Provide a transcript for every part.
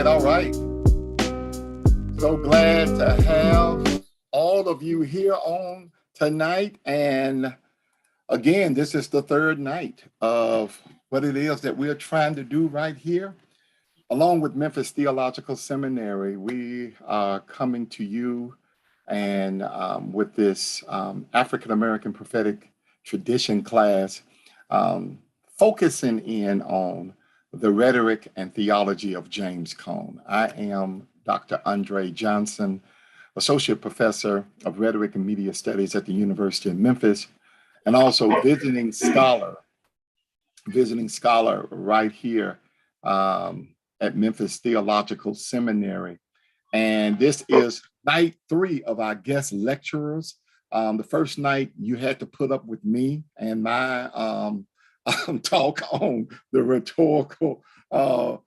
All right. So glad to have all of you here on tonight. And again, this is the third night of what it is that we're trying to do right here. Along with Memphis Theological Seminary, we are coming to you and with this African-American prophetic tradition class, focusing in on the rhetoric and theology of James Cone. I am Dr. Andre Johnson, Associate Professor of Rhetoric and Media Studies at the University of Memphis, and also visiting scholar right here at Memphis Theological Seminary. And this is night 3 of our guest lecturers. The first night you had to put up with me and my talk on the rhetorical of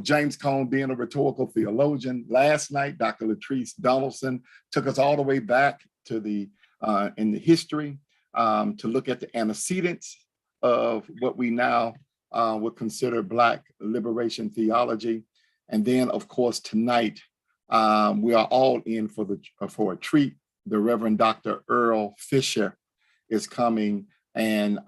James Cone being a rhetorical theologian. Last night, Dr. Latrice Donaldson took us all the way back to the in the history to look at the antecedents of what we now would consider Black liberation theology. And then, of course, tonight we are all in for a treat. The Reverend Dr. Earle Fisher is coming and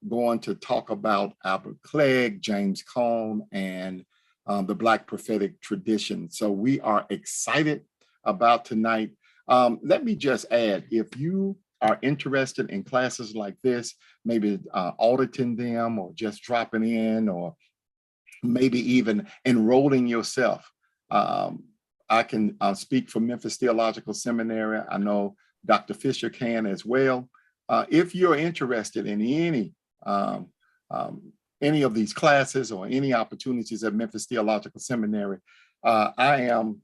going to talk about Albert Clegg, James Cone, and the Black prophetic tradition. So we are excited about tonight. Let me just add, if you are interested in classes like this, maybe auditing them or just dropping in or maybe even enrolling yourself, I can speak for Memphis Theological Seminary. I know Dr. Fisher can as well. If you're interested in any of these classes or any opportunities at Memphis Theological Seminary, I am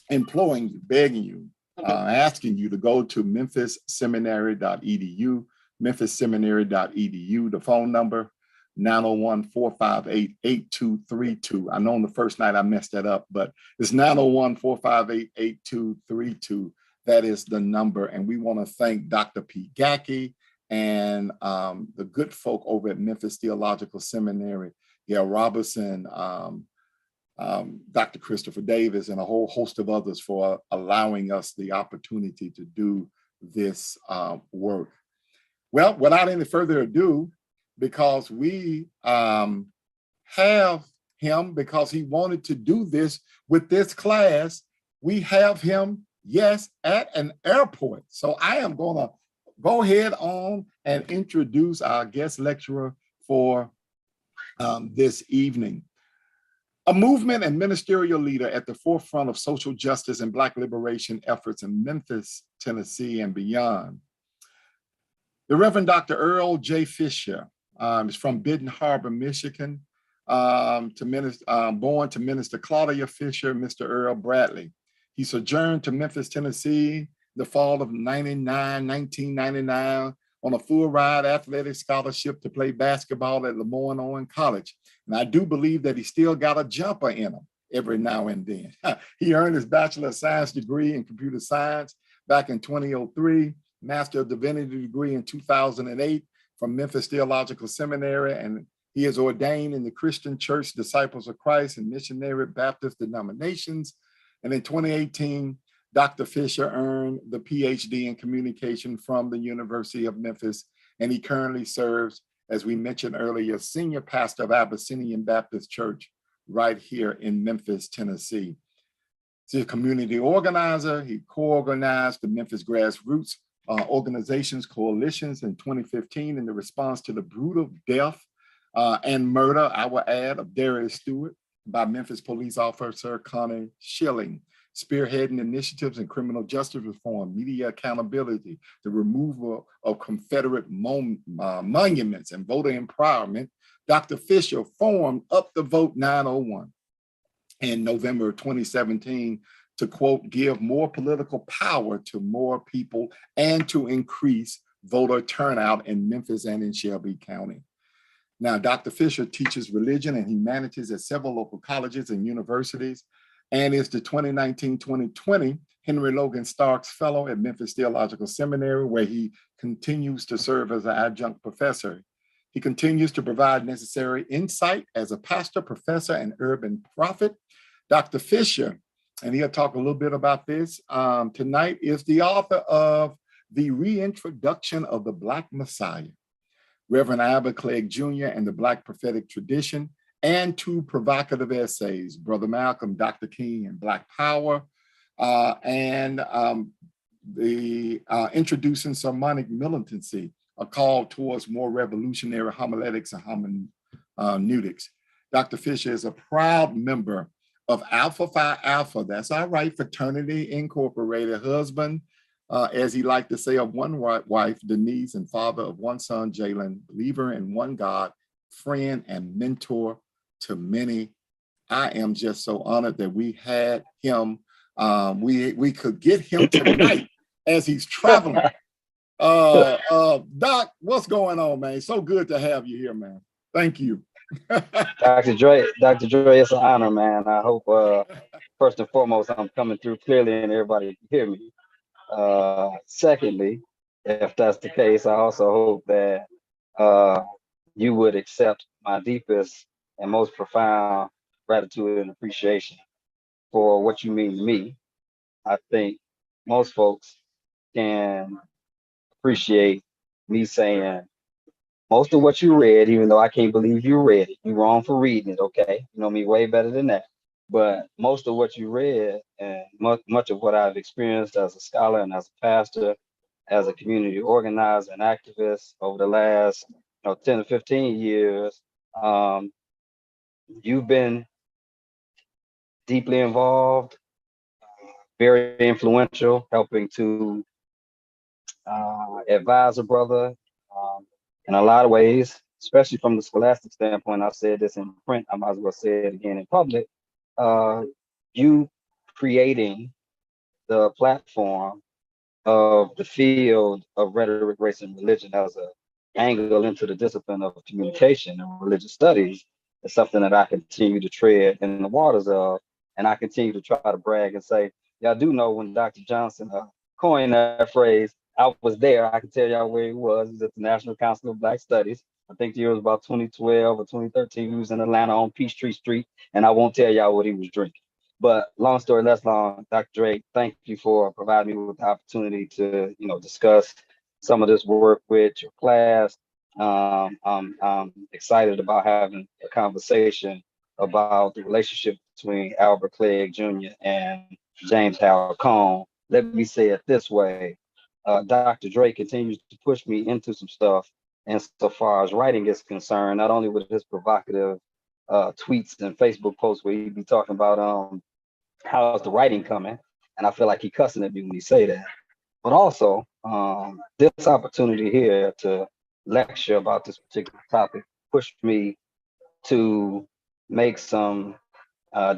imploring you, begging you, asking you to go to memphisseminary.edu memphisseminary.edu. The phone number, 901-458-8232. I know on the first night I messed that up, but it's 901-458-8232. That is the number. And we want to thank Dr. P. Gackey and the good folk over at Memphis Theological Seminary, Gail Robertson, Dr. Christopher Davis, and a whole host of others for allowing us the opportunity to do this work. Well, without any further ado, because we have him, because he wanted to do this with this class, we have him, yes, at an airport. So I am going to go ahead on and introduce our guest lecturer for this evening. A movement and ministerial leader at the forefront of social justice and Black liberation efforts in Memphis, Tennessee, and beyond. The Reverend Dr. Earle J. Fisher is from Benton Harbor, Michigan, born to Minister Claudia Fisher, Mr. Earle Bradley. He sojourned to Memphis, Tennessee, the fall of 1999, on a full ride athletic scholarship to play basketball at Lemoyne Owen College. And I do believe that he still got a jumper in him every now and then. He earned his Bachelor of Science degree in computer science back in 2003, Master of Divinity degree in 2008 from Memphis Theological Seminary, and he is ordained in the Christian Church Disciples of Christ and Missionary Baptist denominations. And in 2018, Dr. Fisher earned the Ph.D. in communication from the University of Memphis, and he currently serves, as we mentioned earlier, senior pastor of Abyssinian Baptist Church right here in Memphis, Tennessee. He's a community organizer. He co-organized the Memphis Grassroots Organizations Coalitions in 2015 in the response to the brutal death and murder, I will add, of Darius Stewart by Memphis police officer Connie Schilling, spearheading initiatives in criminal justice reform, media accountability, the removal of Confederate monuments, and voter empowerment. Dr. Fisher formed Up the Vote 901 in November of 2017 to, quote, give more political power to more people and to increase voter turnout in Memphis and in Shelby County. Now, Dr. Fisher teaches religion and humanities at several local colleges and universities, and is the 2019-2020 Henry Logan Starks Fellow at Memphis Theological Seminary, where he continues to serve as an adjunct professor. He continues to provide necessary insight as a pastor, professor, and urban prophet. Dr. Fisher, and he'll talk a little bit about this tonight, is the author of The Reintroduction of the Black Messiah, Reverend Albert Clegg Jr. and the Black Prophetic Tradition, and two provocative essays, Brother Malcolm, Dr. King, and Black Power, and Introducing Sermonic Militancy, a call towards more revolutionary homiletics and hermeneutics. Dr. Fisher is a proud member of Alpha Phi Alpha, that's our right, Fraternity Incorporated, husband, as he liked to say, of one wife, Denise, and father of one son, Jalen, believer in one God, friend and mentor to many. I am just so honored that we had him. We could get him tonight as he's traveling. Doc, what's going on, man? So good to have you here, man. Thank you. Dr. Dre, it's an honor, man. I hope first and foremost I'm coming through clearly and everybody can hear me. Secondly, if that's the case, I also hope that you would accept my deepest and most profound gratitude and appreciation for what you mean to me. I think most folks can appreciate me saying most of what you read, even though I can't believe you read it. You're wrong for reading it, okay? You know me way better than that. But most of what you read and much of what I've experienced as a scholar and as a pastor, as a community organizer and activist over the last 10 to 15 years, you've been deeply involved, very influential, helping to advise a brother in a lot of ways, especially from the scholastic standpoint. I've said this in print, I might as well say it again in public. You creating the platform of the field of rhetoric, race, and religion as a angle into the discipline of communication and religious studies is something that I continue to tread in the waters of. And I continue to try to brag and say, y'all do know when Dr. Johnson coined that phrase, I was there. I can tell y'all where he was. He was at the National Council of Black Studies. I think the year was about 2012 or 2013. He was in Atlanta on Peachtree Street, and I won't tell y'all what he was drinking. But long story less long, Dr. Drake, thank you for providing me with the opportunity to, discuss some of this work with your class. I'm excited about having a conversation about the relationship between Albert Cleage Jr. and James Howard Cone. Let me say it this way. Dr. Drake continues to push me into some stuff. And so far as writing is concerned, not only with his provocative tweets and Facebook posts where he'd be talking about how's the writing coming, and I feel like he cussing at me when he say that, but also this opportunity here to lecture about this particular topic pushed me to make some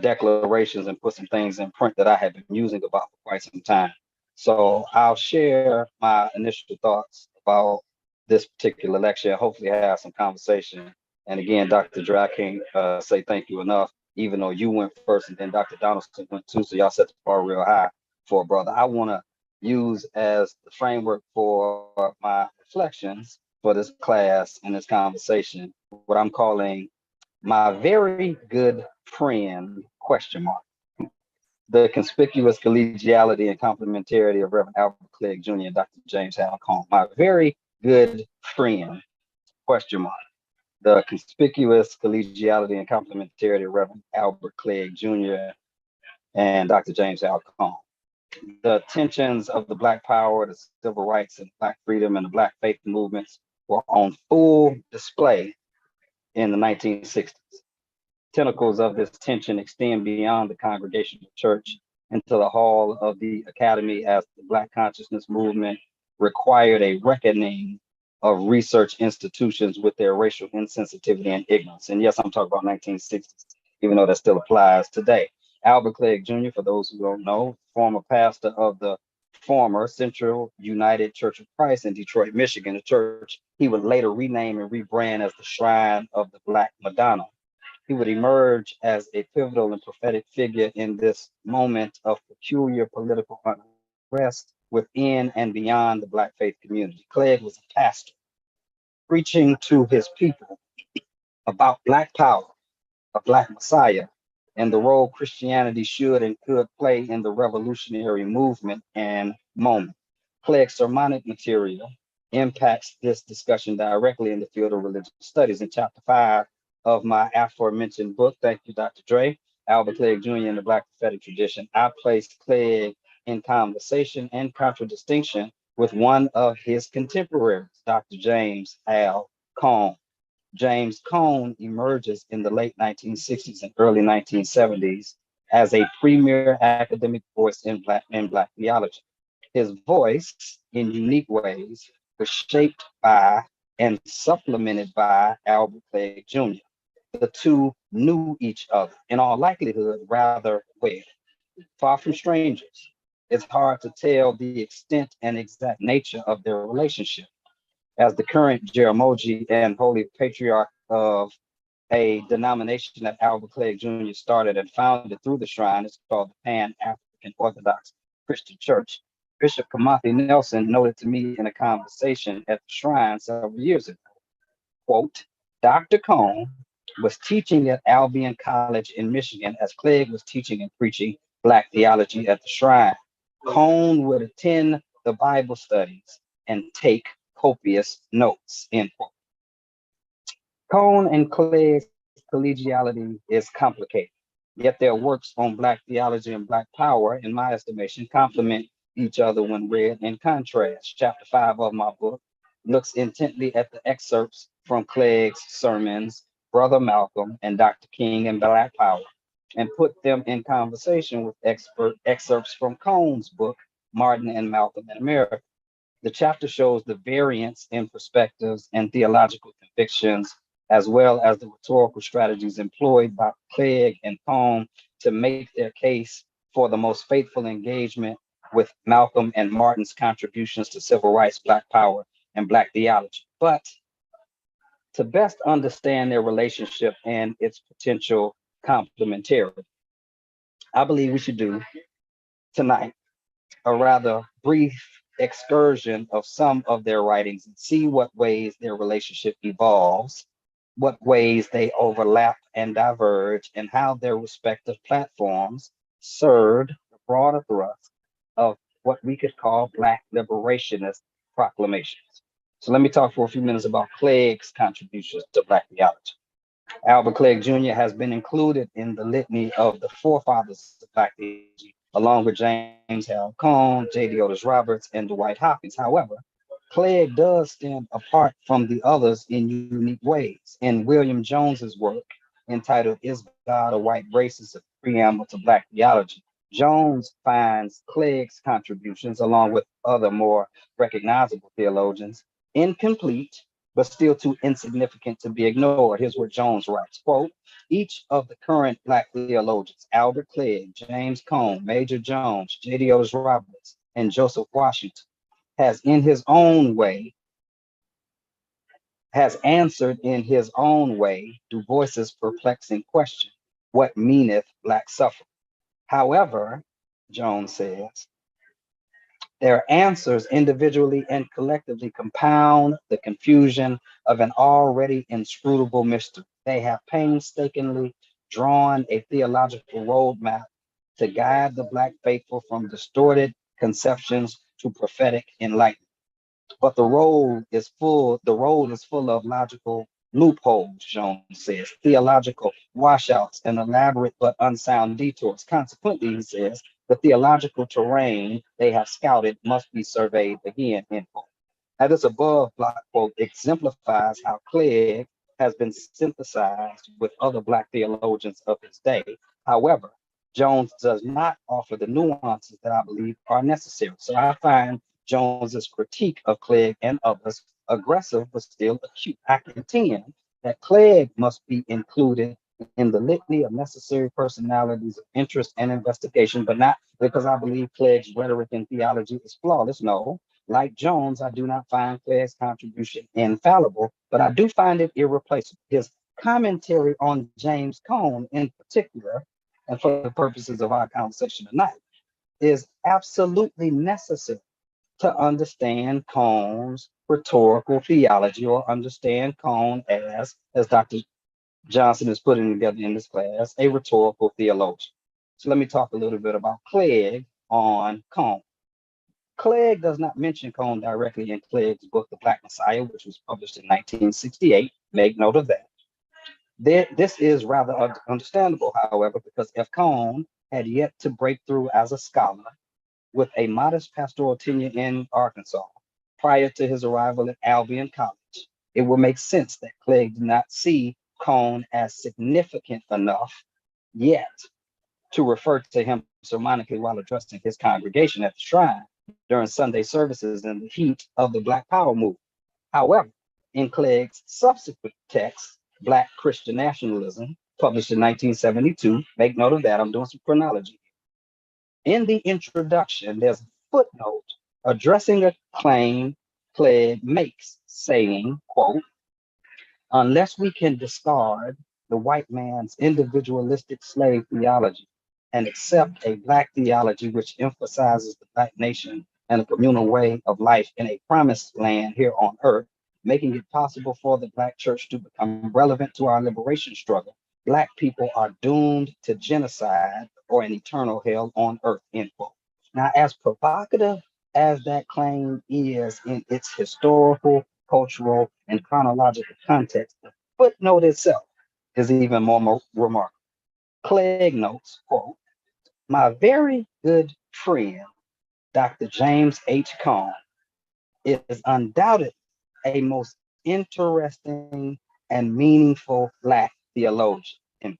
declarations and put some things in print that I have been musing about for quite some time. So I'll share my initial thoughts about this particular lecture and hopefully have some conversation. And again, Dr. Dre, I can't say thank you enough, even though you went first and then Dr. Donaldson went too, so y'all set the bar real high for a brother. I want to use as the framework for my reflections for this class and this conversation what I'm calling my very good friend, ? The conspicuous collegiality and complementarity of Reverend Albert Cleage Jr. and Dr. James Howard Cone. My very good friend, ? The conspicuous collegiality and complementarity of Reverend Albert Cleage Jr. and Dr. James Howard Cone. The tensions of the Black power, the civil rights and Black freedom and the Black faith movements were on full display in the 1960s. Tentacles of this tension extend beyond the Congregational Church into the hall of the Academy as the Black consciousness movement required a reckoning of research institutions with their racial insensitivity and ignorance. And yes, I'm talking about 1960s, even though that still applies today. Albert Cleage Jr., for those who don't know, former pastor of the former Central United Church of Christ in Detroit, Michigan, a church he would later rename and rebrand as the Shrine of the Black Madonna. He would emerge as a pivotal and prophetic figure in this moment of peculiar political unrest within and beyond the Black faith community. Cleage was a pastor preaching to his people about Black power, a Black Messiah, and the role Christianity should and could play in the revolutionary movement and moment. Cleage's sermonic material impacts this discussion directly in the field of religious studies. In chapter 5 of my aforementioned book, thank you, Dr. Dre, Albert Cleage Jr. and the Black prophetic tradition, I placed Cleage in conversation and contradistinction with one of his contemporaries, Dr. James Howard Cone. James Cone emerges in the late 1960s and early 1970s as a premier academic voice in Black theology. His voice, in unique ways, was shaped by and supplemented by Albert Cleage Jr. The two knew each other, in all likelihood, rather well. Far from strangers, it's hard to tell the extent and exact nature of their relationship. As the current Jeramogi and Holy Patriarch of a denomination that Albert Cleage Jr. started and founded through the shrine, it's called the Pan-African Orthodox Christian Church. Bishop Kamathi Nelson noted to me in a conversation at the shrine several years ago, quote, Dr. Cone was teaching at Albion College in Michigan as Cleage was teaching and preaching Black theology at the shrine. Cone would attend the Bible studies and take copious notes, end quote. Cone and Cleage's collegiality is complicated, yet their works on Black theology and Black power, in my estimation, complement each other when read in contrast. Chapter 5 of my book looks intently at the excerpts from Cleage's sermons, Brother Malcolm and Dr. King and Black Power, and put them in conversation with excerpts from Cone's book, Martin and Malcolm in America. The chapter shows the variance in perspectives and theological convictions, as well as the rhetorical strategies employed by Cleage and Cone to make their case for the most faithful engagement with Malcolm and Martin's contributions to civil rights, Black power, and Black theology. But to best understand their relationship and its potential complementarity, I believe we should do tonight a rather brief excursion of some of their writings and see what ways their relationship evolves, what ways they overlap and diverge, and how their respective platforms served the broader thrust of what we could call Black liberationist proclamations. So let me talk for a few minutes about Clegg's contributions to Black theology. Albert Clegg Jr. has been included in the litany of the forefathers of Black theology, along with James Harold Cone, J.D. Otis Roberts, and Dwight Hopkins. However, Clegg does stand apart from the others in unique ways. In William Jones's work entitled Is God a White Racist? A Preamble to Black Theology, Jones finds Clegg's contributions, along with other more recognizable theologians, incomplete, but still too insignificant to be ignored. Here's what Jones writes, quote, each of the current Black theologians, Albert Clegg, James Cone, Major Jones, J.D. Otis Roberts, and Joseph Washington, has answered in his own way Du Bois's perplexing question, what meaneth Black suffering? However, Jones says, their answers individually and collectively compound the confusion of an already inscrutable mystery. They have painstakingly drawn a theological roadmap to guide the Black faithful from distorted conceptions to prophetic enlightenment. But the road is full of logical loopholes, Jones says, theological washouts and elaborate but unsound detours. Consequently, he says, the theological terrain they have scouted must be surveyed again, end quote. Now, this above block quote exemplifies how Clegg has been synthesized with other Black theologians of his day. However, Jones does not offer the nuances that I believe are necessary. So I find Jones's critique of Clegg and others aggressive but still acute. I contend that Clegg must be included in the litany of necessary personalities of interest and investigation, but not because I believe Clegg's rhetoric and theology is flawless. No, like Jones, I do not find Clegg's contribution infallible, but I do find it irreplaceable. His commentary on James Cone in particular, and for the purposes of our conversation tonight, is absolutely necessary to understand Cone's rhetorical theology, or understand Cone as Dr. Johnson is putting together in this class, a rhetorical theologian. So let me talk a little bit about Clegg on Cone. Clegg does not mention Cone directly in Clegg's book, The Black Messiah, which was published in 1968. Make note of that. This is rather understandable, however, because if Cone had yet to break through as a scholar with a modest pastoral tenure in Arkansas prior to his arrival at Albion College, it will make sense that Clegg did not see Cone as significant enough yet to refer to him sermonically while addressing his congregation at the shrine during Sunday services in the heat of the Black Power movement. However, in Clegg's subsequent text, Black Christian Nationalism, published in 1972, make note of that, I'm doing some chronology. In the introduction, there's a footnote addressing a claim Clegg makes, saying, quote, unless we can discard the white man's individualistic slave theology and accept a Black theology which emphasizes the Black nation and a communal way of life in a promised land here on earth, making it possible for the Black church to become relevant to our liberation struggle, Black people are doomed to genocide or an eternal hell on earth, end quote. Now, as provocative as that claim is in its historical, cultural, and chronological context, the footnote itself is even more remarkable. Clegg notes, quote, my very good friend, Dr. James H. Cone, is undoubtedly a most interesting and meaningful Black theologian.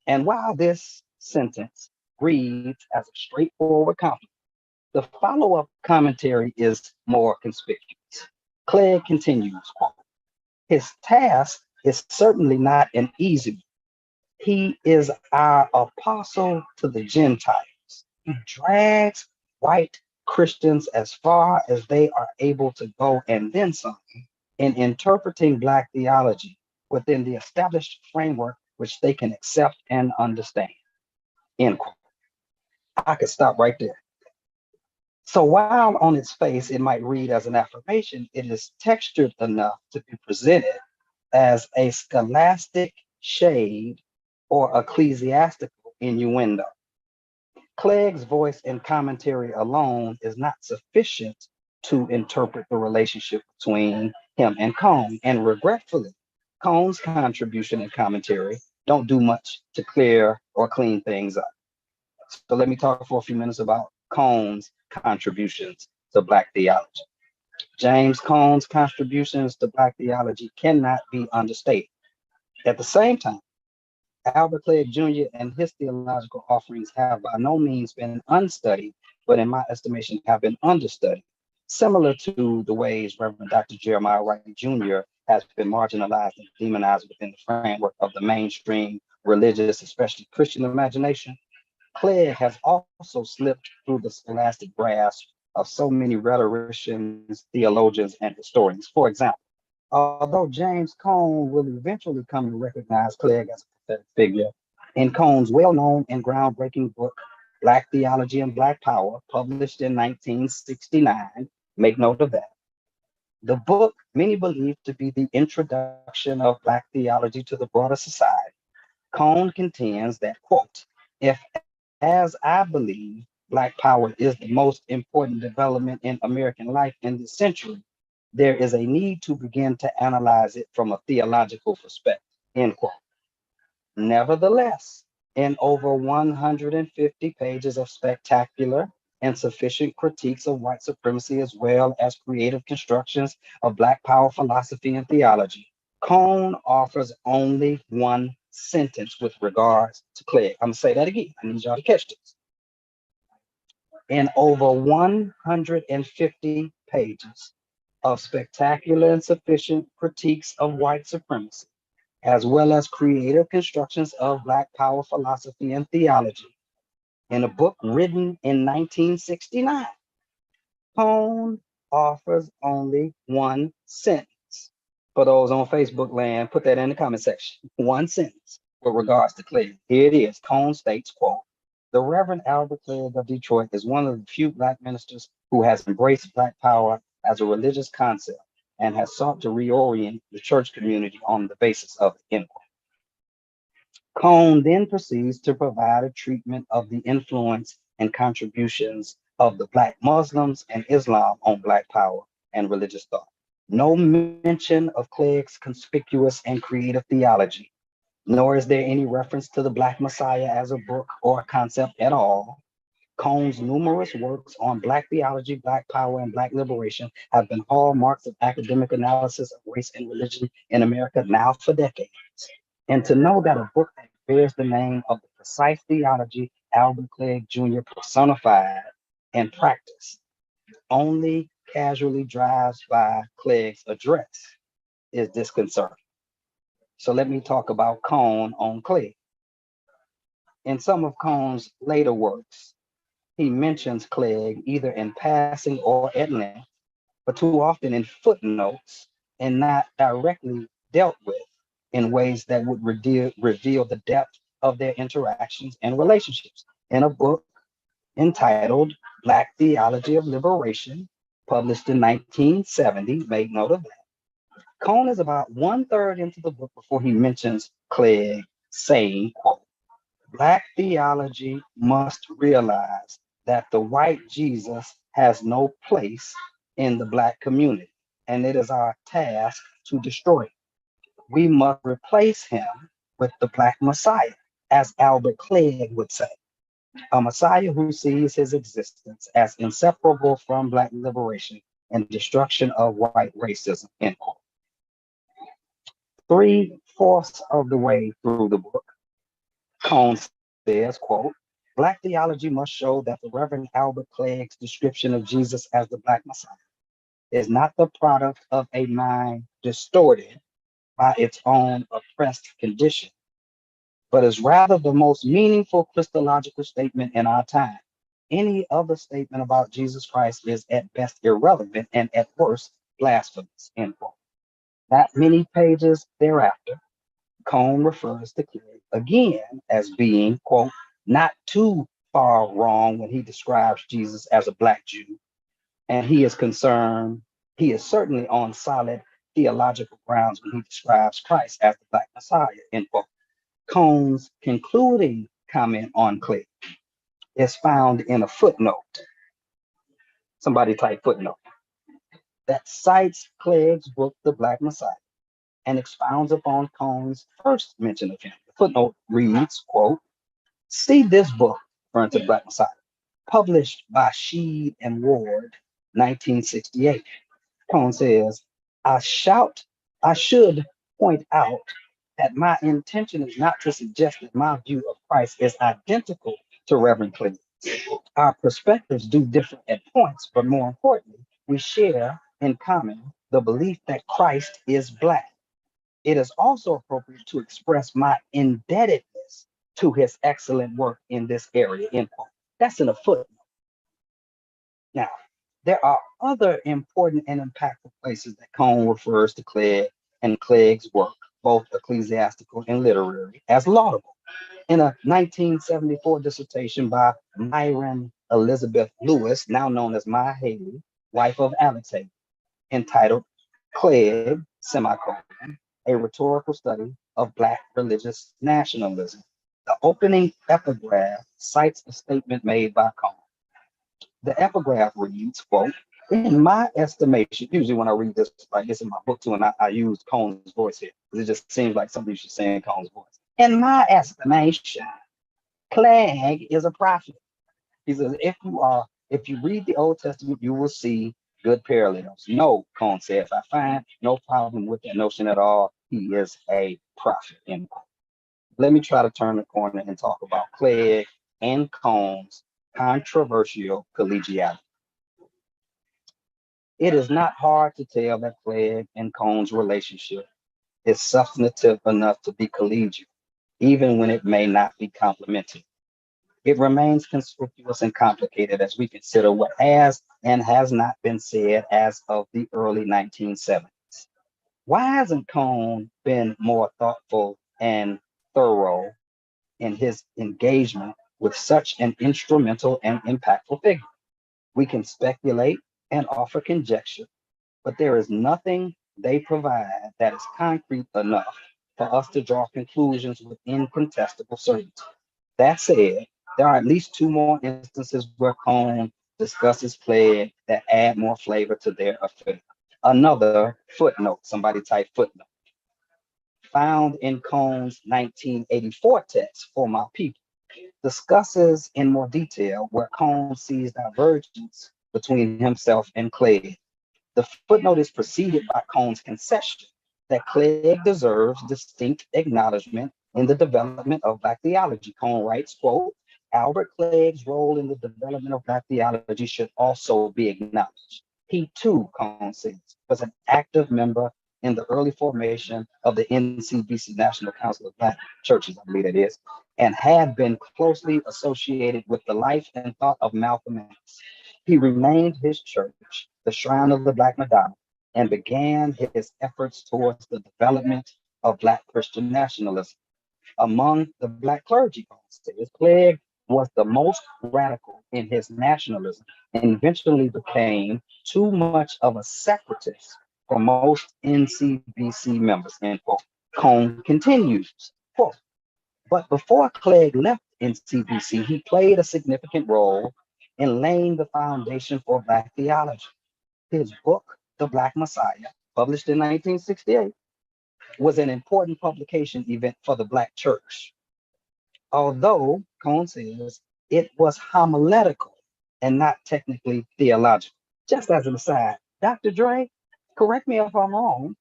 And while this sentence reads as a straightforward compliment, the follow-up commentary is more conspicuous. Clegg continues, quote, his task is certainly not an easy one. He is our apostle to the Gentiles. He drags white Christians as far as they are able to go and then some in interpreting Black theology within the established framework which they can accept and understand. End quote. I could stop right there. So while on its face it might read as an affirmation, it is textured enough to be presented as a scholastic shade or ecclesiastical innuendo. Clegg's voice and commentary alone is not sufficient to interpret the relationship between him and Cone, and regretfully, Cone's contribution and commentary don't do much to clear or clean things up. So let me talk for a few minutes about Cone's contributions to Black theology. James Cone's contributions to Black theology cannot be understated. At the same time, Albert Clegg Jr. and his theological offerings have by no means been unstudied, but in my estimation have been understudied, similar to the ways Reverend Dr. Jeremiah Wright Jr. has been marginalized and demonized within the framework of the mainstream religious, especially Christian imagination. Clegg has also slipped through the scholastic grasp of so many rhetoricians, theologians, and historians. For example, although James Cone will eventually come to recognize Clegg as a prophetic figure, in Cone's well-known and groundbreaking book, Black Theology and Black Power, published in 1969, make note of that. The book, many believe to be the introduction of Black theology to the broader society. Cone contends that, quote, if, as I believe, Black power is the most important development in American life in this century, there is a need to begin to analyze it from a theological perspective, end quote. Nevertheless, in over 150 pages of spectacular and sufficient critiques of white supremacy, as well as creative constructions of Black power philosophy and theology, Cone offers only one sentence with regards to Clegg. I'm gonna say that again. I need y'all to catch this. In over 150 pages of spectacular and sufficient critiques of white supremacy, as well as creative constructions of Black power philosophy and theology, in a book written in 1969, Cone offers only one sentence. For those on Facebook land, put that in the comment section. One sentence with regards to Clegg. Here it is. Cone states, quote, the Reverend Albert Clegg of Detroit is one of the few Black ministers who has embraced Black power as a religious concept and has sought to reorient the church community on the basis of it, end quote. Cone then proceeds to provide a treatment of the influence and contributions of the Black Muslims and Islam on Black power and religious thought. No mention of Clegg's conspicuous and creative theology, nor is there any reference to the Black Messiah as a book or a concept at all. Cone's numerous works on Black theology, Black power, and Black liberation have been hallmarks of academic analysis of race and religion in America now for decades. And to know that a book that bears the name of the precise theology Albert Clegg Jr. personified and practiced only casually drives by Clegg's address is disconcerting. So let me talk about Cone on Clegg. In some of Cone's later works, he mentions Clegg either in passing or at length, but too often in footnotes and not directly dealt with in ways that would reveal the depth of their interactions and relationships. In a book entitled Black Theology of Liberation, published in 1970, make note of that. Cone is about 1/3 into the book before he mentions Clegg saying, quote, Black theology must realize that the white Jesus has no place in the Black community, and it is our task to destroy it. We must replace him with the Black Messiah, as Albert Clegg would say, a Messiah who sees his existence as inseparable from Black liberation and destruction of white racism, end quote. 3/4 of the way through the book, Cone says, quote, Black theology must show that the Reverend Albert Clegg's description of Jesus as the Black Messiah is not the product of a mind distorted by its own oppressed condition, but is rather the most meaningful Christological statement in our time. any other statement about Jesus Christ is at best irrelevant and at worst blasphemous, end quote. Not many pages thereafter, Cone refers to Cleage again as being, quote, not too far wrong when he describes Jesus as a Black Jew. And he is certainly on solid theological grounds when he describes Christ as the Black Messiah, end quote. Cone's concluding comment on Cleage is found in a footnote. Somebody type footnote. That cites Cleage's book, The Black Messiah, and expounds upon Cone's first mention of him. The footnote reads, quote, see this book, referring to the Black Messiah, published by Sheed and Ward, 1968. Cone says, I should point out that my intention is not to suggest that my view of Christ is identical to Reverend Cleage. Our perspectives do differ at points, but more importantly, we share in common the belief that Christ is Black. It is also appropriate to express my indebtedness to his excellent work in this area, end quote. That's in a footnote. Now, there are other important and impactful places that Cone refers to Cleage and Cleage's work, both ecclesiastical and literary, as laudable. In a 1974 dissertation by Myron Elizabeth Lewis, now known as Ma Haley, wife of Alex Haley, entitled Cleage, semicolon, a rhetorical study of Black religious nationalism. The opening epigraph cites a statement made by Cone. The epigraph reads, quote, in my estimation, usually when I read this like this in my book too, and I use Cone's voice here, because it just seems like somebody should say in Cone's voice. In my estimation, Cleage is a prophet. He says, if you read the Old Testament, you will see good parallels. No, Cone says, I find no problem with that notion at all. He is a prophet, end quote. Let me try to turn the corner and talk about Cleage and Cone's controversial collegiality. It is not hard to tell that Cleage and Cone's relationship is substantive enough to be collegial, even when it may not be complimentary. It remains conspicuous and complicated as we consider what has and has not been said as of the early 1970s. Why hasn't Cone been more thoughtful and thorough in his engagement with such an instrumental and impactful figure? We can speculate and offer conjecture, but there is nothing they provide that is concrete enough for us to draw conclusions with incontestable certainty. That said, there are at least two more instances where Cone discusses Cleage that add more flavor to their affair. Another footnote, somebody type footnote, found in Cone's 1984 text, For My People, discusses in more detail where Cone sees divergence between himself and Cleage. The footnote is preceded by Cone's concession that Cleage deserves distinct acknowledgement in the development of Black theology. Cone writes, quote, Albert Cleage's role in the development of Black theology should also be acknowledged. He too, Cone says, was an active member in the early formation of the NCBC, National Council of Black Churches, I believe it is, and had been closely associated with the life and thought of Malcolm X. He renamed his church the Shrine of the Black Madonna and began his efforts towards the development of Black Christian nationalism. Among the Black clergy, Cleage was the most radical in his nationalism and eventually became too much of a separatist for most NCBC members, end quote. Cone continues, quote, but before Cleage left NCBC, he played a significant role in laying the foundation for Black theology. His book, The Black Messiah, published in 1968, was an important publication event for the Black church. Although, Cone says, it was homiletical and not technically theological. Just as an aside, Dr. Dre, correct me if I'm wrong,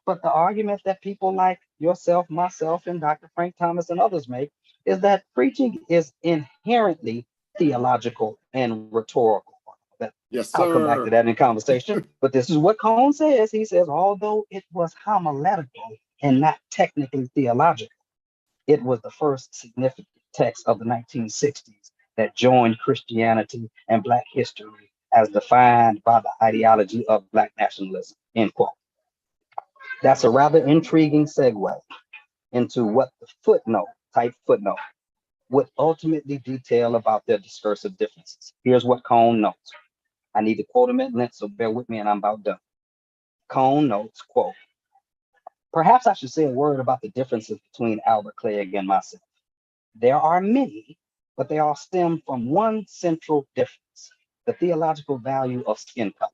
but the argument that people like yourself, myself, and Dr. Frank Thomas and others make is that preaching is inherently theological and rhetorical. Yes, I'll come back to sir. that in conversation, but this is what Cone says. He says, although it was homiletical and not technically theological, it was the first significant text of the 1960s that joined Christianity and Black history as defined by the ideology of Black nationalism, end quote. That's a rather intriguing segue into what the footnote, would ultimately detail about their discursive differences. Here's what Cone notes. I need to quote him at length, so bear with me and I'm about done. Cone notes, quote, perhaps I should say a word about the differences between Albert Clegg and myself. There are many, but they all stem from one central difference, the theological value of skin color.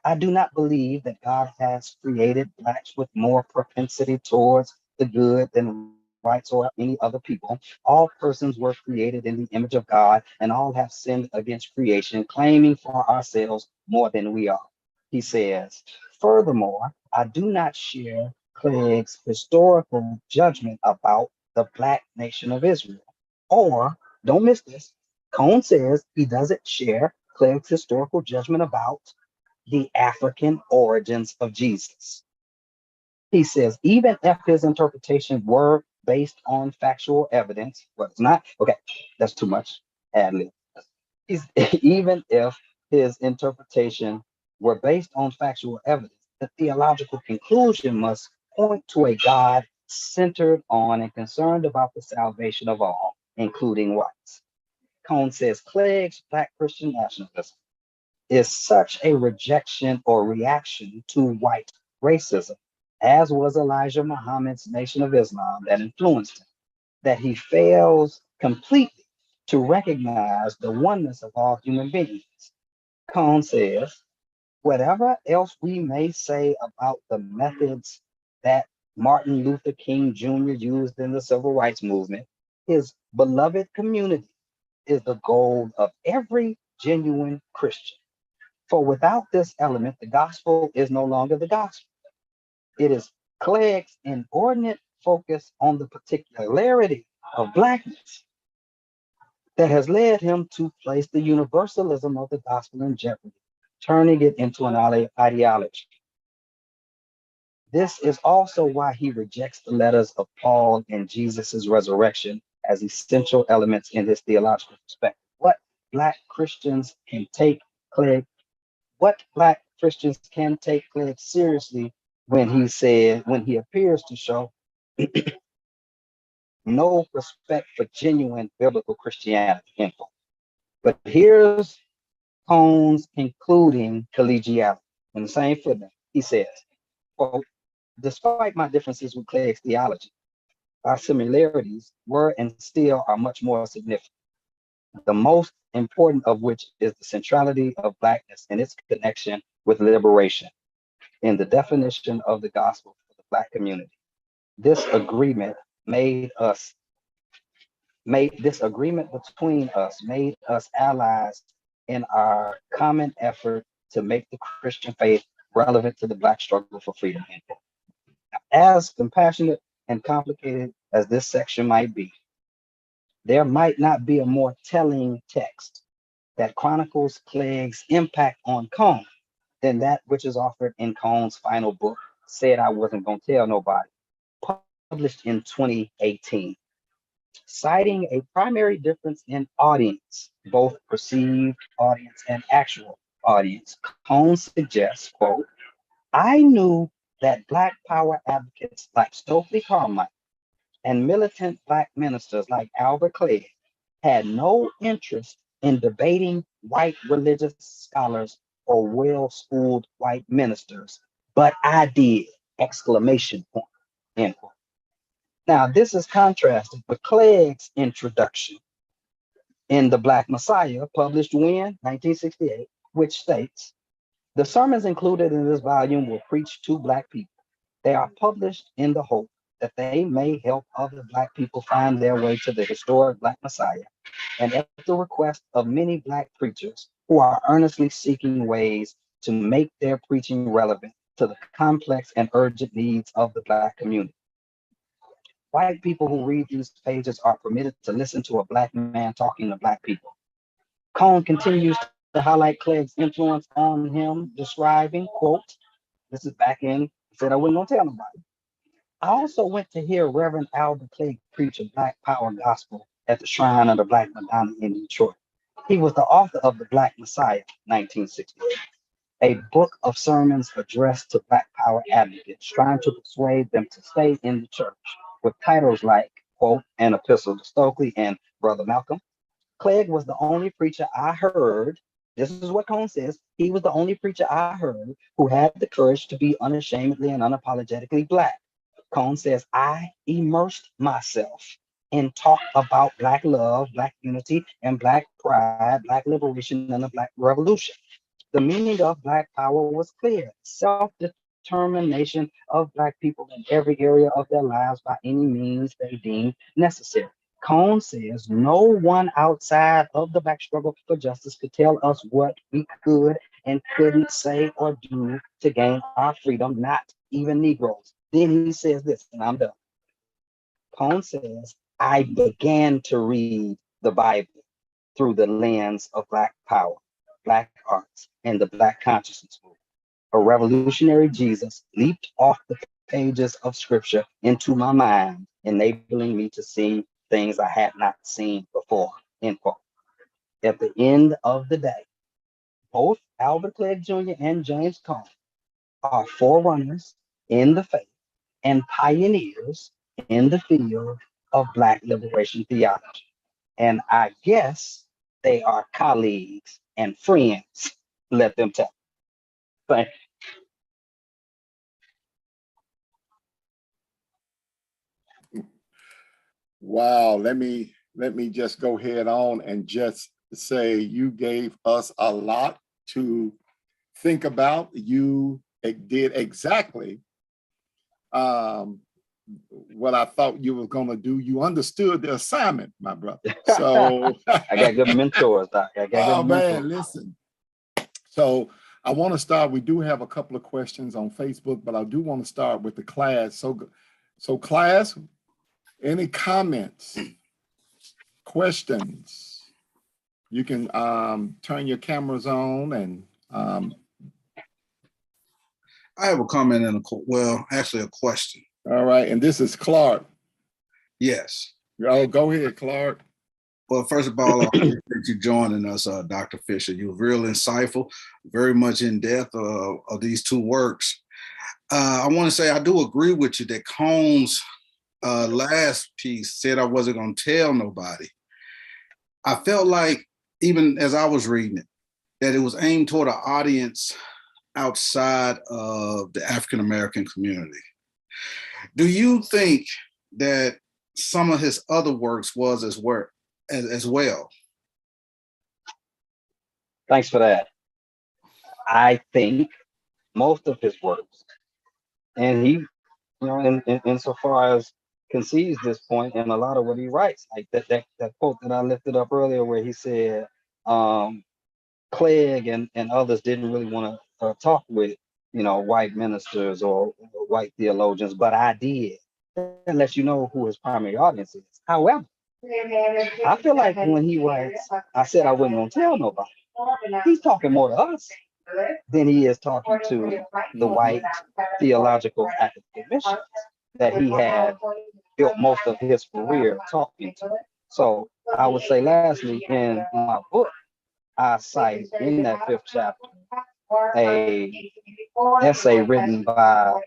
I do not believe that God has created Blacks with more propensity towards the good than whites or any other people. All persons were created in the image of God, and all have sinned against creation, claiming for ourselves more than we are. He says, furthermore, I do not share Clegg's historical judgment about the Black nation of Israel. Or, don't miss this, Cone says he doesn't share Clegg's historical judgment about the African origins of Jesus. He says, even if his interpretation were based on factual evidence, well, it's not, okay, that's too much ad-lib. Even if his interpretation were based on factual evidence, the theological conclusion must point to a God centered on and concerned about the salvation of all, including whites. Cone says Clegg's Black Christian nationalism is such a rejection or reaction to white racism, as was Elijah Muhammad's Nation of Islam that influenced him, that he fails completely to recognize the oneness of all human beings. Cone says, whatever else we may say about the methods that Martin Luther King Jr. used in the civil rights movement, his beloved community is the goal of every genuine Christian. For without this element, the gospel is no longer the gospel. It is Clegg's inordinate focus on the particularity of Blackness that has led him to place the universalism of the gospel in jeopardy, turning it into an ideology. This is also why he rejects the letters of Paul and Jesus' resurrection as essential elements in his theological perspective. Black Christians can take Clegg Black Christians can take Clegg seriously when he appears to show no respect for genuine biblical Christianity. But here's Cone's concluding collegiality. In the same footnote, he says, quote, despite my differences with Clegg's theology, our similarities were and still are much more significant. The most important of which is the centrality of Blackness and its connection with liberation in the definition of the gospel for the Black community. This agreement between us made us allies in our common effort to make the Christian faith relevant to the Black struggle for freedom. As compassionate and complicated as this section might be, there might not be a more telling text that chronicles Clegg's impact on Cone than that which is offered in Cone's final book, Said I Wasn't Gonna Tell Nobody, published in 2018. Citing a primary difference in audience, both perceived audience and actual audience, Cone suggests, quote, I knew that Black power advocates like Stokely Carmichael and militant Black ministers like Albert Clegg had no interest in debating white religious scholars or well-schooled white ministers, but I did, exclamation point, end quote. Now, this is contrasted with Clegg's introduction in The Black Messiah, published when? 1968, which states, the sermons included in this volume were preached to Black people. They are published in the hope that they may help other Black people find their way to the historic Black Messiah, and at the request of many Black preachers who are earnestly seeking ways to make their preaching relevant to the complex and urgent needs of the Black community. White people who read these pages are permitted to listen to a Black man talking to Black people. Cone continues to highlight Clegg's influence on him, describing, quote, this is back in, said I wasn't gonna tell nobody. I also went to hear Reverend Albert Clegg preach a Black power gospel at the Shrine of the Black Madonna in Detroit. He was the author of The Black Messiah, 1968, a book of sermons addressed to Black power advocates, trying to persuade them to stay in the church, with titles like, quote, An Epistle to Stokely and Brother Malcolm. Clegg was the only preacher I heard, this is what Cone says, he was the only preacher I heard who had the courage to be unashamedly and unapologetically Black. Cone says, I immersed myself in talk about Black love, Black unity, and Black pride, Black liberation, and the Black revolution. The meaning of Black power was clear: self-determination of Black people in every area of their lives by any means they deemed necessary. Cone says no one outside of the Black struggle for justice could tell us what we could and couldn't say or do to gain our freedom, not even Negroes. Then he says this, and I'm done. Cone says, I began to read the Bible through the lens of Black power, Black arts, and the Black consciousness movement. A revolutionary Jesus leaped off the pages of scripture into my mind, enabling me to see things I had not seen before, end quote. At the end of the day, both Albert Clegg Jr. and James Cone are forerunners in the faith and pioneers in the field of Black liberation theology. And I guess they are colleagues and friends. Let them tell. Thank you. Wow, let me just go ahead on and just say you gave us a lot to think about. You did exactly what I thought you were going to do. You understood the assignment, my brother. So I got good mentors, Doc. I got good mentors. Man, listen. So I want to start. We do have a couple of questions on Facebook, but I do want to start with the class. So class, any comments, questions? You can turn your cameras on and. I have a comment and actually a question. All right, and this is Clark. Yes. Oh, go ahead, Clark. Well, first of all, I appreciate you joining us, Dr. Fisher. You were real insightful, very much in depth of these two works. I want to say I do agree with you that Cone's last piece said I wasn't going to tell nobody. I felt like, even as I was reading it, that it was aimed toward an audience outside of the African-American community. Do you think that some of his other works was as well? Thanks for that. I think most of his works, and he, insofar as concedes this point in a lot of what he writes, like that quote that I lifted up earlier where he said, Clegg and others didn't really want to talk with, white ministers or white theologians, but I did. That lets you know who his primary audience is. However, I feel like when he writes, I said I wasn't going to tell nobody, he's talking more to us than he is talking to the white theological academicians that he had built most of his career talking to. So I would say lastly, in my book, I cite in that 5th chapter a essay written by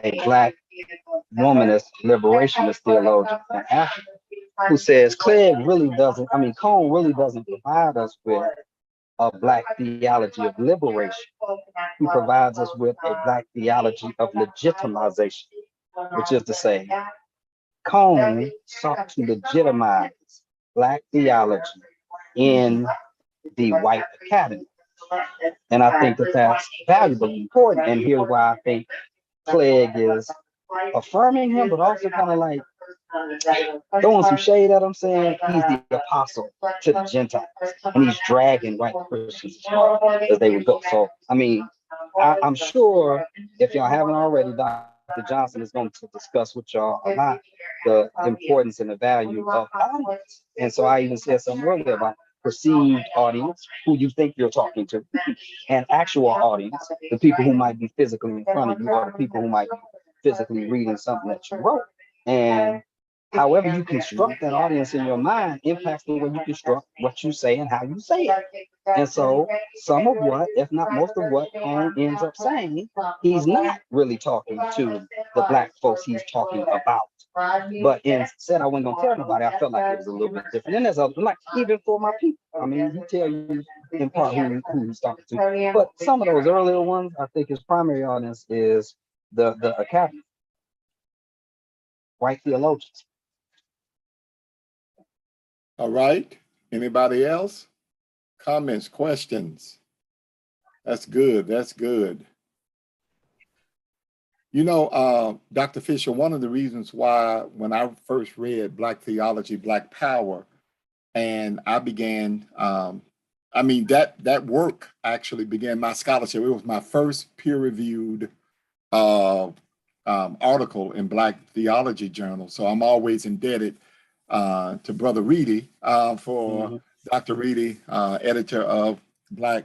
a Black womanist liberationist theologian in Africa who says Cone really doesn't provide us with a Black theology of liberation. He provides us with a Black theology of legitimization, which is to say, Cone sought to legitimize Black theology in the white academy. And I think that that's valuable and important. And here's why I think Clegg is affirming him, but also kind of like throwing some shade at him, saying he's the apostle to the Gentiles. And he's dragging white Christians as they would go. So, I mean, I'm sure if y'all haven't already, Dr. Johnson is going to discuss with y'all about the importance and the value of audience. And so I even said something earlier about perceived audience, who you think you're talking to, and actual audience, the people who might be physically in front of you, or the people who might be physically reading something that you wrote. And However you construct that audience in your mind impacts the way you construct what you say and how you say it. And so some of what, if not most of what Cone ends up saying, he's not really talking to the Black folks he's talking about. But instead, I wasn't gonna tell nobody. I felt like it was a little bit different. And there's other, like, even for my people. I mean, he tell you in part who he's talking to. But some of those earlier ones, I think his primary audience is the academy, white theologians. All right. Anybody else? Comments, questions? That's good. That's good. You know, Dr. Fisher, one of the reasons why when I first read Black Theology, Black Power, and I began, I mean, that work actually began my scholarship. It was my first peer-reviewed article in Black Theology Journal. So I'm always indebted to Brother Reedy for Dr. Reedy, editor of Black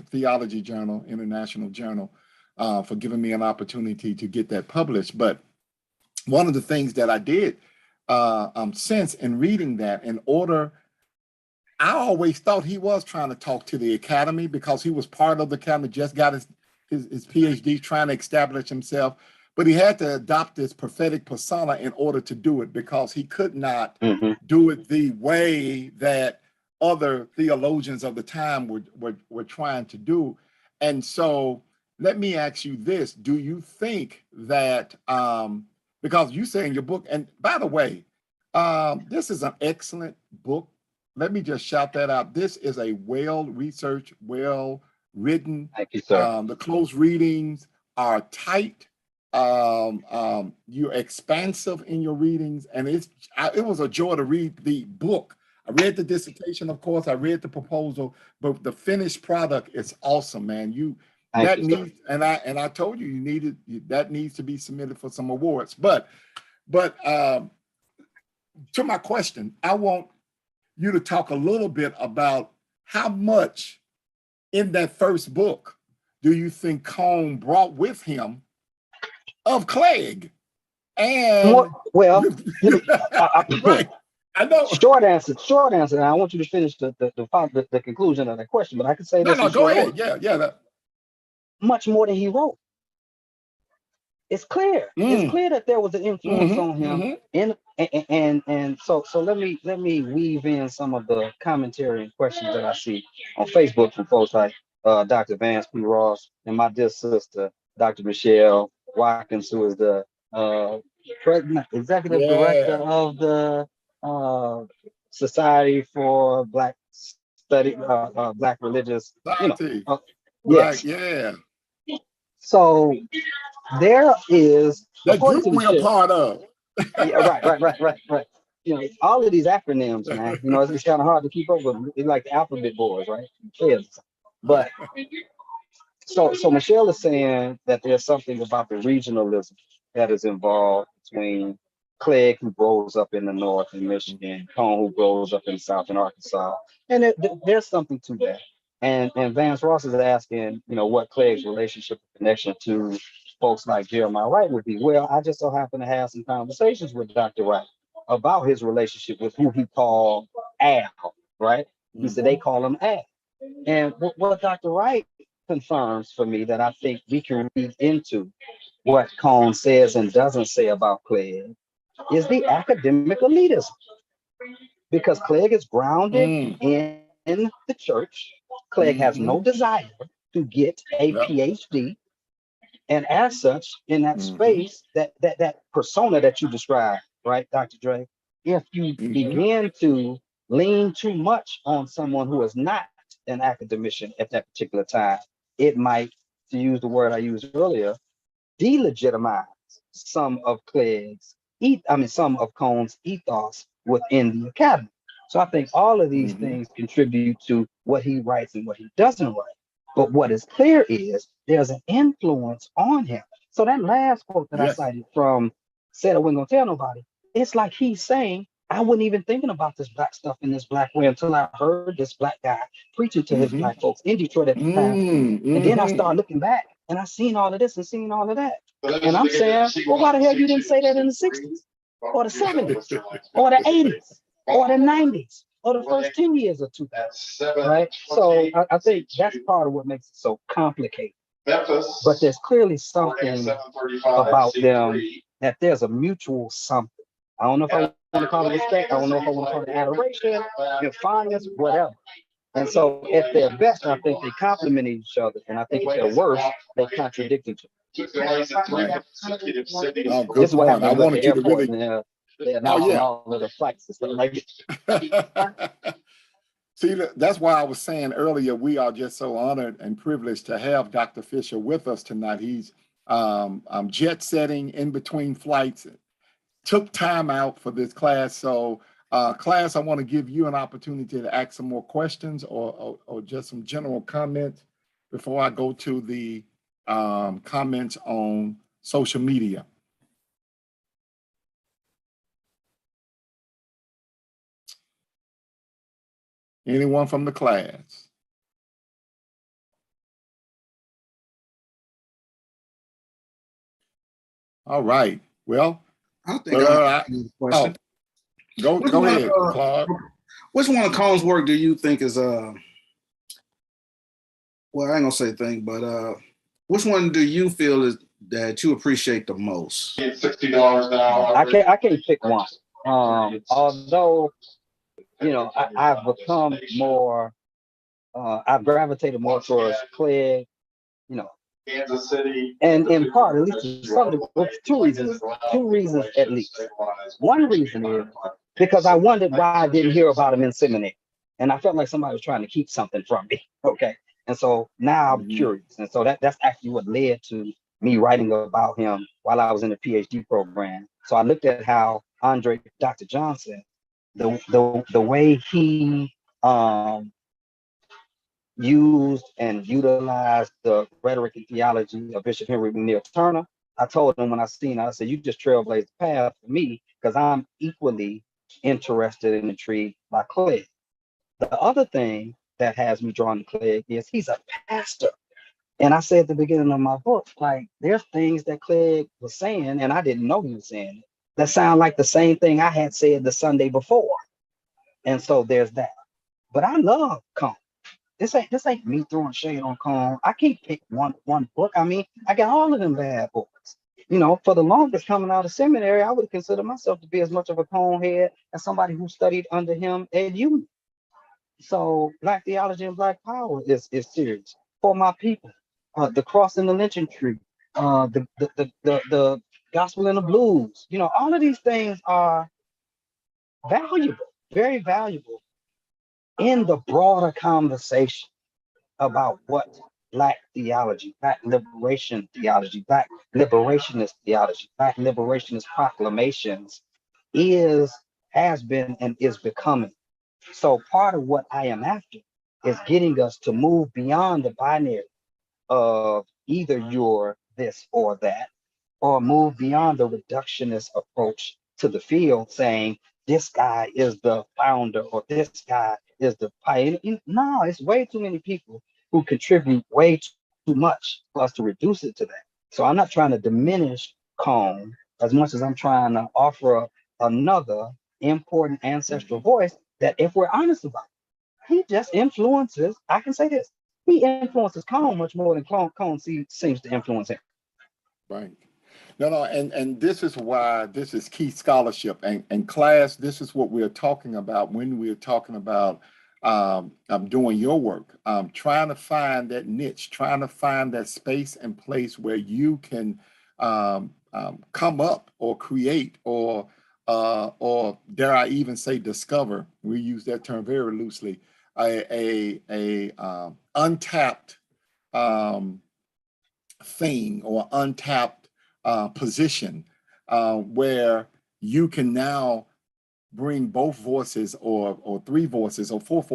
Theology Journal, International Journal, for giving me an opportunity to get that published. But one of the things that I did since in reading that, I always thought he was trying to talk to the academy because he was part of the academy, just got his Ph.D. trying to establish himself. But he had to adopt this prophetic persona in order to do it because he could not do it the way that other theologians of the time were trying to do. And so let me ask you this. Do you think that, because you say in your book, and by the way, this is an excellent book. Let me just shout that out. This is a well-researched, well-written. Thank you, sir. The close readings are tight. You're expansive in your readings, and it was a joy to read the book. I read the dissertation, of course. I read the proposal, but the finished product is awesome, man. I told you that needs to be submitted for some awards. But to my question, I want you to talk a little bit about how much in that first book do you think Cone brought with him of Clegg? And right. I know. Short answer. And I want you to finish the conclusion of that question, but I can say this. No, go ahead. Yeah. Much more than he wrote. It's clear. It's clear that there was an influence on him. And so let me weave in some of the commentary and questions that I see on Facebook from folks like Dr. Vance P. Ross and my dear sister, Dr. Michelle Watkins, who is the executive director of the Society for Black Study, Black Religious, yes. So there is that group we're a part of. Right. You know, all of these acronyms, man. You know, it's kind of hard to keep up with. It's like the alphabet boys, right? But so Michelle is saying that there's something about the regionalism that is involved between Clegg, who grows up in the north in Michigan, Cone, who grows up in the south in Arkansas, and there's something to that. And Vance Ross is asking, you know, what Clegg's relationship and connection to folks like Jeremiah Wright would be. Well, I just so happen to have some conversations with Dr. Wright about his relationship with who he called Al, right? He said they call him Al. And what Dr. Wright confirms for me that I think we can read into what Cone says and doesn't say about Clegg is the academic elitism. Because Clegg is grounded in the church. Clegg has no desire to get a Ph.D. And as such, in that space, that persona that you described, right, Dr. Dre, if you begin to lean too much on someone who is not an academician at that particular time, it might, to use the word I used earlier, delegitimize some of some of Cone's ethos within the academy. So I think all of these things contribute to what he writes and what he doesn't write. But what is clear is there's an influence on him. So that last quote that I cited from said I wasn't gonna tell nobody, it's like he's saying, I wasn't even thinking about this black stuff in this black way until I heard this black guy preaching to his black folks in Detroit at the time. And then I started looking back and I seen all of this and seen all of that. And I'm saying, well, why the hell you didn't say that in the 60s? or the 70s, or the 80s, or the 90s, or the first 10 years of 2000, right? So I think that's part of what makes it so complicated. But there's clearly something about them that there's a mutual something. I don't know if I want to call it respect. I don't know if I want to call it adoration, defiance, whatever. And so at their best, I think they complement each other. And I think at their worst, they contradict each other. Right. Oh, This good is what point. happened I at wanted the you to airport, really. and they're announcing all of the flights and stuff like that. See, that's why I was saying earlier, we are just so honored and privileged to have Dr. Fisher with us tonight. He's jet setting in between flights, took time out for this class. So class, I want to give you an opportunity to ask some more questions or just some general comments before I go to the comments on social media. Anyone from the class? All right. Well, I think I have a question. Go ahead, Clark. Which one of Cone's work do you think is well, I ain't gonna say thing, but which one do you feel is that you appreciate the most? $60 an hour. I can't pick one. Although, you know, I've become more I've gravitated more towards Cleage, you know, Kansas City, and in part, at least two reasons at least. One reason is because I wondered why I didn't hear about him in seminary, and I felt like somebody was trying to keep something from me. Okay, and so now I'm curious, and so that's actually what led to me writing about him while I was in the Ph.D. program. So I looked at how Dr. Johnson, the way he used and utilized the rhetoric and theology of Bishop Henry McNeil Turner. I told him when I seen it, I said, you just trailblazed the path for me because I'm equally interested and intrigued by Cleage. The other thing that has me drawn to Cleage is he's a pastor. And I said at the beginning of my book, like, there's things that Cleage was saying, and I didn't know he was saying it, that sound like the same thing I had said the Sunday before. And so there's that. But I love Cone. This ain't me throwing shade on Cone. I can't pick one book. I mean, I got all of them bad books. You know, for the longest coming out of seminary, I would consider myself to be as much of a Cone head as somebody who studied under him at uni. So Black theology and Black power is serious for my people. The cross and the lynching tree, the gospel and the blues. You know, all of these things are valuable, very valuable in the broader conversation about what Black theology, Black liberation theology, Black liberationist theology, Black liberationist proclamations has been, and is becoming. So part of what I am after is getting us to move beyond the binary of either you're this or that, or move beyond the reductionist approach to the field saying this guy is the founder or this guy is the pioneer. No, it's way too many people who contribute way too much for us to reduce it to that. So I'm not trying to diminish Cone as much as I'm trying to offer another important ancestral voice that, if we're honest about it, he just influences, I can say this, he influences Cone much more than Cone seems to influence him. Right. No, and this is why this is key scholarship and class. This is what we're talking about when we're talking about doing your work, trying to find that niche, trying to find that space and place where you can come up or create or dare I even say discover. We use that term very loosely. A untapped thing or untapped position where you can now bring both voices or three voices or four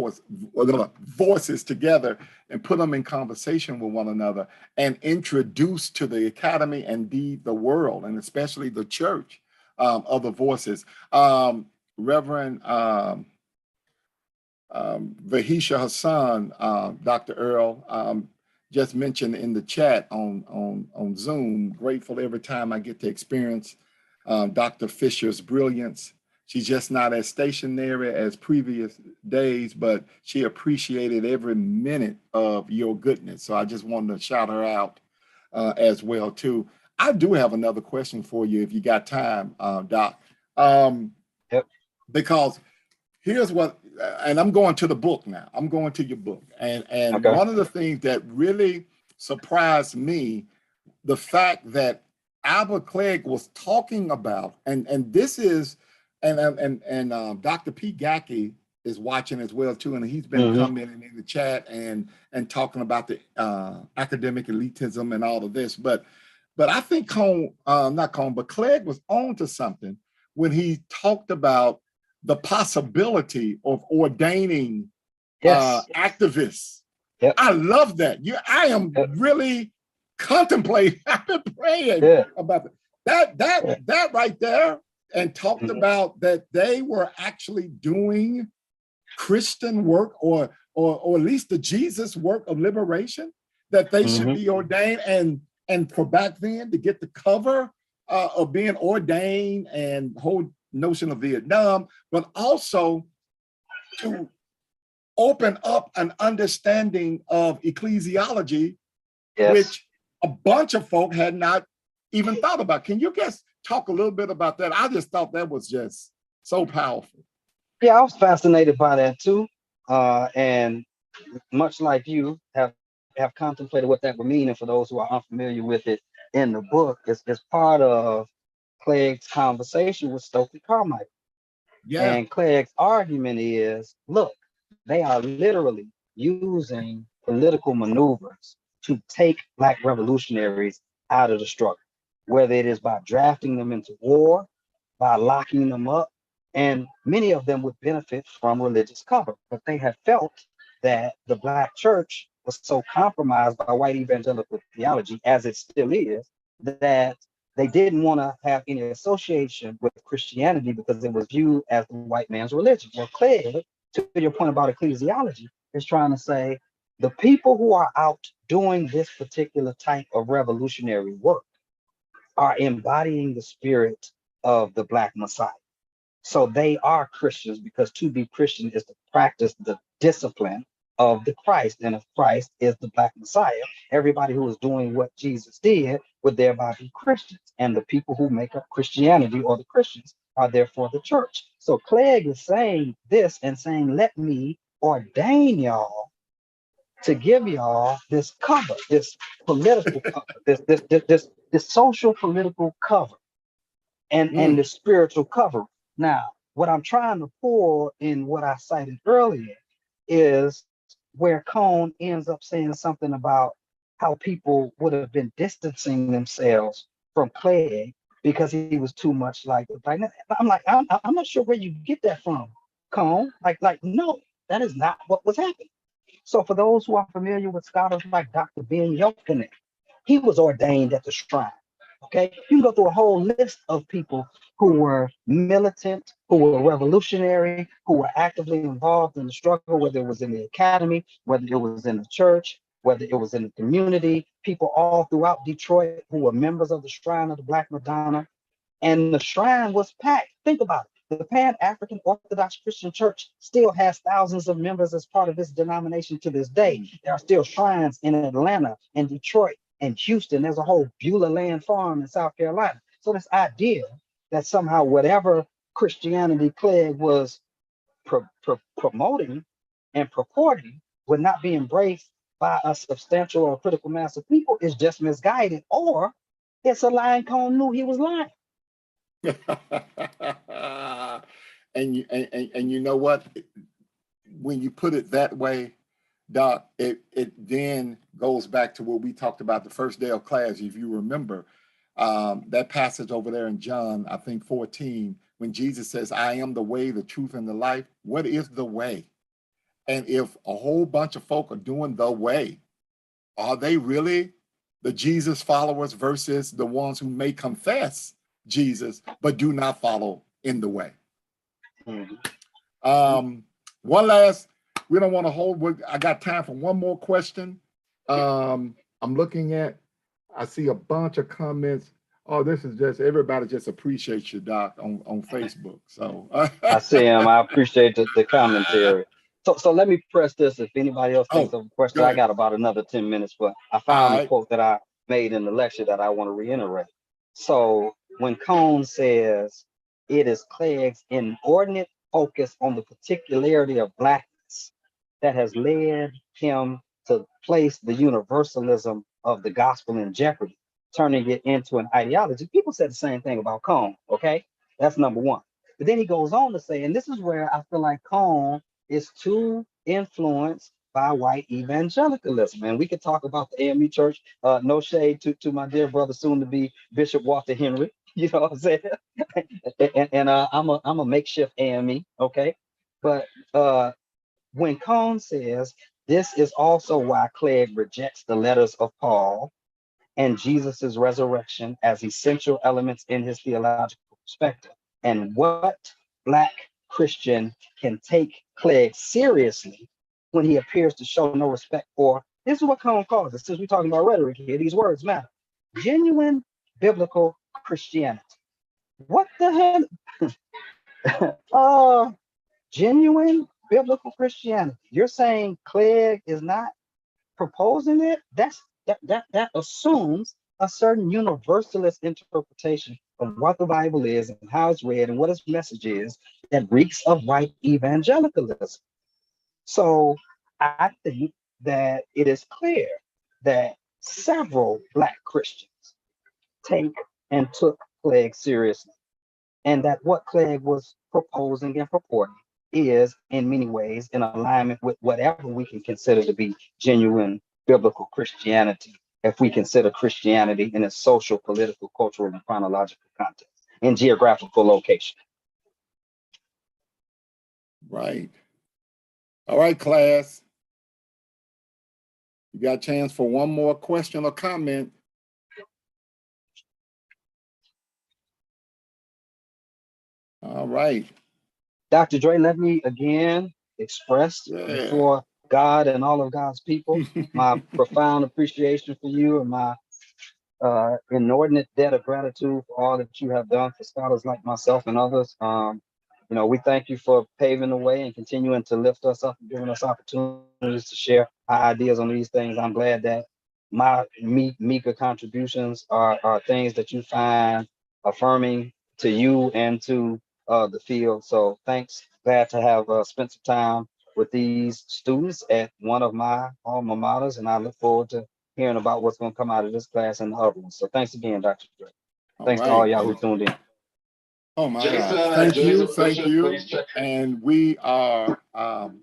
voices together and put them in conversation with one another and introduce to the academy and indeed the world and especially the church other voices. Reverend Vahisha Hassan, Dr. Earle, just mentioned in the chat on Zoom, grateful every time I get to experience Dr. Fisher's brilliance. She's just not as stationary as previous days, but she appreciated every minute of your goodness. So I just wanted to shout her out as well too. I do have another question for you if you got time, Doc. Yep. Because here's what, and I'm going to the book now. I'm going to your book. And Okay. one of the things that really surprised me, the fact that Albert Clegg was talking about, and this is, and Dr. P. Gacky is watching as well too, and he's been commenting in the chat and talking about the academic elitism and all of this. But I think but Clegg was on to something when he talked about the possibility of ordaining activists. Yep. I love that. I am really contemplating, I've been praying about that right there, and talked about that they were actually doing Christian work or at least the Jesus work of liberation, that they should be ordained, and for back then to get the cover of being ordained and whole notion of Vietnam, but also to open up an understanding of ecclesiology, which a bunch of folk had not even thought about. Can you guys talk a little bit about that? I just thought that was just so powerful. Yeah, I was fascinated by that too. And much like you have contemplated what that would mean. And for those who are unfamiliar with it in the book, it's part of Clegg's conversation with Stokely Carmichael. Yeah. And Clegg's argument is, look, they are literally using political maneuvers to take Black revolutionaries out of the struggle, whether it is by drafting them into war, by locking them up, and many of them would benefit from religious cover. But they have felt that the Black church was so compromised by white evangelical theology, as it still is, that they didn't want to have any association with Christianity because it was viewed as the white man's religion. Well, Clegg, to your point about ecclesiology, is trying to say the people who are out doing this particular type of revolutionary work are embodying the spirit of the Black Messiah. So they are Christians, because to be Christian is to practice the discipline of the Christ. And if Christ is the Black Messiah, everybody who is doing what Jesus did would thereby be Christians. And the people who make up Christianity, or the Christians, are therefore the church. So Clegg is saying this and saying, let me ordain y'all to give y'all this cover, this political cover, this social political cover, and the spiritual cover. Now, what I'm trying to pull in what I cited earlier is where Cone ends up saying something about how people would have been distancing themselves from Clegg because he was too much like the Black. I'm like, I'm not sure where you get that from, Cone. Like, no, that is not what was happening. So for those who are familiar with scholars like Dr. Ben Yochanan, he was ordained at the shrine. Okay, you can go through a whole list of people who were militant, who were revolutionary, who were actively involved in the struggle, whether it was in the academy, whether it was in the church, whether it was in the community, people all throughout Detroit who were members of the Shrine of the Black Madonna. And the shrine was packed. Think about it. The Pan-African Orthodox Christian Church still has thousands of members as part of its denomination to this day. There are still shrines in Atlanta and Detroit and Houston. There's a whole Beulah Land Farm in South Carolina. So this idea that somehow whatever Christianity Clegg was promoting and purporting would not be embraced by a substantial or critical mass of people is just misguided, or it's a lie. Cone knew he was lying. And you know what? When you put it that way, Doc, it then goes back to what we talked about the first day of class. If you remember that passage over there in John, I think 14, when Jesus says, I am the way, the truth, and the life. What is the way? And if a whole bunch of folk are doing the way, are they really the Jesus followers versus the ones who may confess Jesus but do not follow in the way? One last, we don't want to hold, I got time for one more question. I'm looking at, I see a bunch of comments. Oh, this is just everybody just appreciates you, Doc, on Facebook. So I see him. I appreciate the commentary. So let me press this. If anybody else thinks oh, of a question, go I ahead. got about another 10 minutes, but I All found the right. quote that I made in the lecture that I want to reiterate. So when Cone says it is Clegg's inordinate focus on the particularity of blackness that has led him to place the universalism of the gospel in jeopardy, turning it into an ideology. People said the same thing about Cone. Okay, that's number one. But then he goes on to say, and this is where I feel like Cone is too influenced by white evangelicalism. And we could talk about the AME church. No shade to my dear brother, soon to be Bishop Walter Henry. You know what I'm saying? and I'm a makeshift AME, okay? But when Cone says this is also why Clegg rejects the letters of Paul and Jesus's resurrection as essential elements in his theological perspective, and what Black Christian can take Clegg seriously when he appears to show no respect for, this is what Cone calls it, since we're talking about rhetoric here, these words matter, genuine biblical Christianity. What the hell? Genuine biblical Christianity. You're saying Clegg is not proposing it? That assumes a certain universalist interpretation of what the Bible is and how it's read and what its message is that reeks of white evangelicalism. So I think that it is clear that several Black Christians take and took Clegg seriously, and that what Clegg was proposing and purporting is in many ways in alignment with whatever we can consider to be genuine biblical Christianity, if we consider Christianity in its social, political, cultural, and chronological context and geographical location. Right. All right, class. You got a chance for one more question or comment. All right. Dr. Dre, let me again express before God and all of God's people my profound appreciation for you and my inordinate debt of gratitude for all that you have done for scholars like myself and others. We thank you for paving the way and continuing to lift us up and giving us opportunities to share our ideas on these things. I'm glad that my meager contributions are things that you find affirming to you and to the field. So thanks. Glad to have spent some time with these students at one of my alma maters, and I look forward to hearing about what's going to come out of this class and the other ones. So thanks again, Dr. Dre. Thanks to all y'all who tuned in. Oh my God. Thank you. And we are,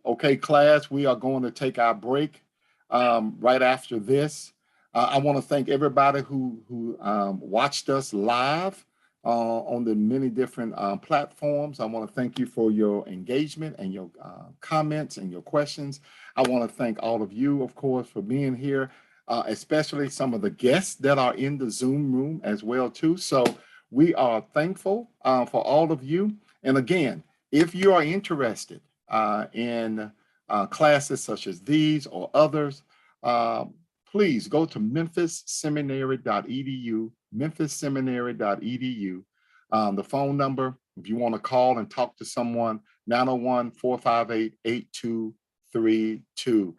okay, class, we are going to take our break right after this. I want to thank everybody who watched us live on the many different platforms. I want to thank you for your engagement and your comments and your questions. I want to thank all of you, of course, for being here, especially some of the guests that are in the Zoom room as well, too. So we are thankful for all of you. And again, if you are interested in classes such as these or others, please go to memphisseminary.edu, memphisseminary.edu. The phone number, if you want to call and talk to someone, 901-458-8232.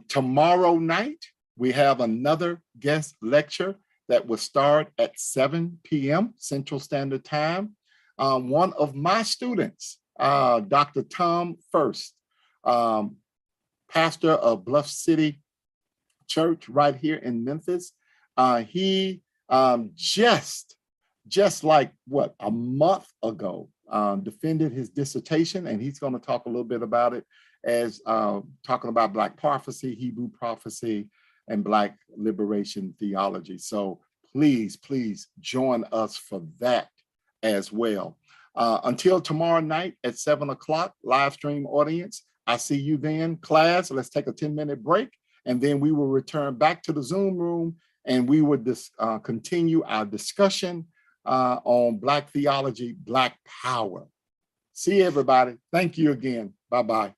Tomorrow night, we have another guest lecture that will start at 7 p.m. Central Standard Time. One of my students, Dr. Tom First, pastor of Bluff City Church right here in Memphis. He just like a month ago, defended his dissertation, and he's going to talk a little bit about it as talking about Black prophecy, Hebrew prophecy, and Black liberation theology. So please join us for that as well. Until tomorrow night at 7 o'clock, live stream audience, I see you then. Class, let's take a 10-minute break, and then we will return back to the Zoom room, and we will continue our discussion on Black theology, Black power. See everybody. Thank you again. Bye-bye.